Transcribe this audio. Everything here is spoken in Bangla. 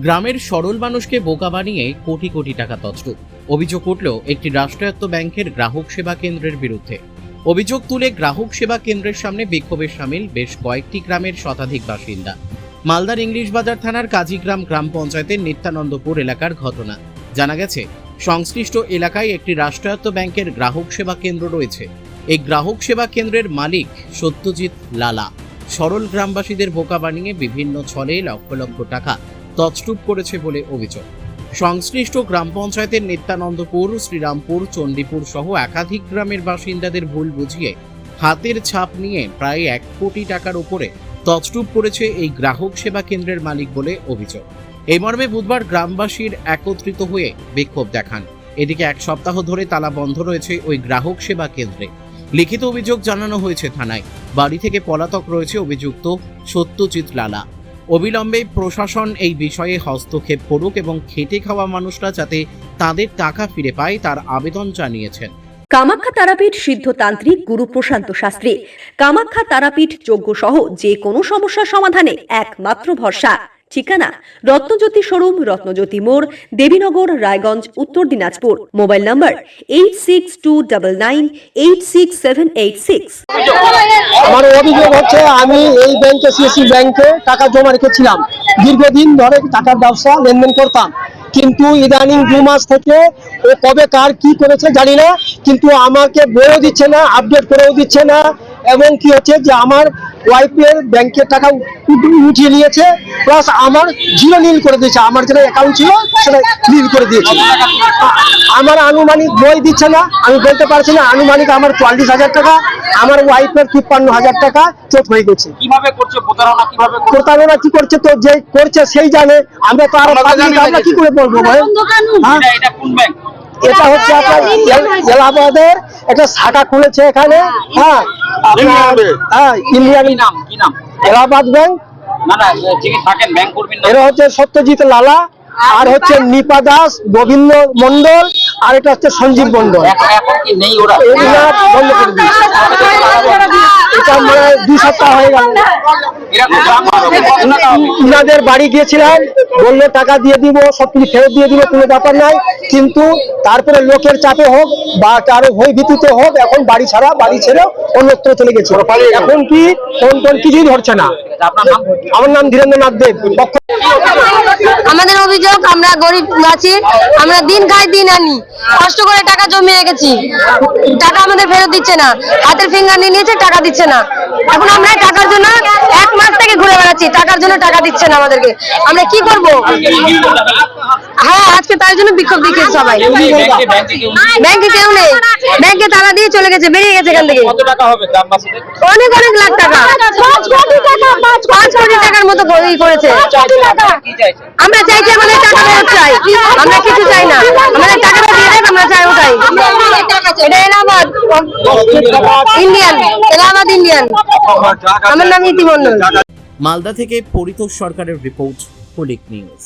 গ্রামের সরল মানুষকে বোকা বানিয়ে কোটি কোটি টাকা তছরূপ। অভিযোগ উঠল একটি রাষ্ট্রায়ত্ত ব্যাংকের গ্রাহক সেবা কেন্দ্রের বিরুদ্ধে। অভিযোগ তুলে গ্রাহক সেবা কেন্দ্রের সামনে বিক্ষোভে সামিল বেশ কয়েকটি গ্রামের শতাধিক বাসিন্দা। মালদার ইংলিশ বাজার থানার কাজীগ্রাম গ্রাম পঞ্চায়েতের নিত্যানন্দপুর এলাকার ঘটনা। জানা গেছে, সংশ্লিষ্ট এলাকায় একটি রাষ্ট্রায়ত্ত ব্যাংকের গ্রাহক সেবা কেন্দ্র রয়েছে। এই গ্রাহক সেবা কেন্দ্রের মালিক সত্যজিৎ লালা সরল গ্রামবাসীদের বোকা বানিয়ে বিভিন্ন ছলে লক্ষ লক্ষ টাকা তছরূপ করেছে বলে অভিযোগ। সংশ্লিষ্ট গ্রাম পঞ্চায়েতের নিত্যানন্দপুর, শ্রীরামপুর, চণ্ডীপুর সহ একাধিক গ্রামের বাসিন্দাদের ভুল বুঝিয়ে হাতের ছাপ নিয়ে প্রায় 1 কোটি টাকার উপরে তছরূপ করেছে এই গ্রাহক সেবা কেন্দ্রের মালিক বলে অভিযোগ। এই মর্মে বুধবার গ্রামবাসীর একত্রিত হয়ে বিক্ষোভ দেখান। এদিকে 1 সপ্তাহ ধরে তালা বন্ধ রয়েছে ওই গ্রাহক সেবা কেন্দ্রে। লিখিত অভিযোগ জানানো হয়েছে থানায়। বাড়ি থেকে পলাতক রয়েছে অভিযুক্ত সত্যজিৎ লালা। অবিলম্বে প্রশাসন এই বিষয়ে হস্তক্ষেপ করুক এবং খেটে খাওয়া মানুষরা যাতে তাদের টাকা ফিরে পায় তার আবেদন জানিয়েছেন। কামাখ্যা তারাপীঠ সিদ্ধতান্ত্রিক গুরু প্রশান্ত শাস্ত্রী। কামাখ্যা তারাপীঠ যজ্ঞ সহ যে কোনো সমস্যার সমাধানে একমাত্র ভরসা। ঠিকানা রত্নজ্যোতি শোরুম, রত্নজ্যোতি মোড়, দেবীনগর, রায়গঞ্জ, উত্তর দিনাজপুর। মোবাইল নম্বর 8629986786। আমার অভিযোগ হচ্ছে, আমি এই ব্যাংকে সিএসসি ব্যাংকে টাকা জমা রেখেছিলাম। দীর্ঘদিন ধরে টাকার ব্যবসা লেনদেন করতাম, কিন্তু ইদানিং 2 মাস থেকে ও কবে কার কি করেছে জানি না, কিন্তু আমাকে বলেও দিচ্ছে না, আপডেট করেও দিচ্ছে না। এবং কি হচ্ছে যে আমার ওয়াইফের ব্যাংকের টাকা উঠিয়ে নিয়েছে, প্লাস আমার জিরো নীল করে দিয়েছে। আমার যেটা অ্যাকাউন্ট ছিল সেটা নীল করে দিয়েছে। আমার আনুমানিক বই দিচ্ছে না, আমি বলতে পারছি না। আনুমানিক আমার 40,000 টাকা, আমার ওয়াইফের 53,000 টাকা চোট হয়ে গেছে। কিভাবে করছে প্রতারণা? কিভাবে প্রতারণা কি করছে তো যে করছে সেই জানে, আমরা তো আর আমরা কি করে বলবো ভাই? এটা কোন ব্যাংক? এটা হচ্ছে আপনার এলাহাবাদের একটা শাখা খুলেছে এখানে। হ্যাঁ, ইন্ডিয়ান নাম কি নাম? এলাহাবাদ ব্যাংক। না না, যিনি থাকেন ব্যাংক কর্মীর নাম? এরা হচ্ছে সত্যজিৎ লালা, আর হচ্ছে নিপা দাস, গোবিন্দ মন্ডল, আর এটা হচ্ছে সঞ্জীব মন্ডল। এখন কি নেই ওরা? এগুলা বন্ধ করে দিয়েছে। এটা মানে 2 সপ্তাহ হয়ে গেল। ইনাদের বাড়ি গিয়েছিলাম, বললো টাকা দিয়ে দিব, সবকিছু ফেরত দিয়ে দিব, কোনো ব্যাপার নাই। কিন্তু তারপরে লোকের চাপে হোক বা কারো ভয় ভীতিতে হোক, এখন বাড়ি ছেড়ে অন্যত্র চলে গেছে। এখন কি ফোন কিছুই ধরছে না। আমার নাম ধীরেন্দ্রনাথ দেব। আমাদের অভিযোগ, আমরা গরিব আছি, আমরা দিন খাই দিন আনি, কষ্ট করে টাকা জমিয়ে রেখেছি, টাকা আমাদের ফেরত দিচ্ছে না। হাতের ফিঙ্গার নিয়ে নিয়েছে, টাকা দিচ্ছে না। এখন আমরা টাকার জন্য 1 মাস থেকে ঘুরে বেড়াচ্ছি, টাকার জন্য টাকা দিচ্ছে না আমাদেরকে। আমরা কি করব? হ্যাঁ, আজকে তার জন্য বিক্ষোভ দেখিয়েছে সবাই। ব্যাংকে কেউ নেই, ব্যাংকে তালা দিয়ে চলে গেছে, বেরিয়ে গেছে এখান থেকে। কত টাকা হবে গ্রামবাসীদের? অনেক লাখ টাকা, 5 কোটি টাকার মতো করেছে। আমরা চাইছি আমাদের টাকা ফেরত চাই, আমরা কিছু চাই না। আমাদের টাকাটা দিয়ে দেখ, আমরা চাই ওটাই। এটা এলাহাবাদ ইন্ডিয়ান। আমার নাম ইতি মন্ডল। মালদা থেকে পরিতোষ সরকারের রিপোর্ট, কুলিক নিউজ।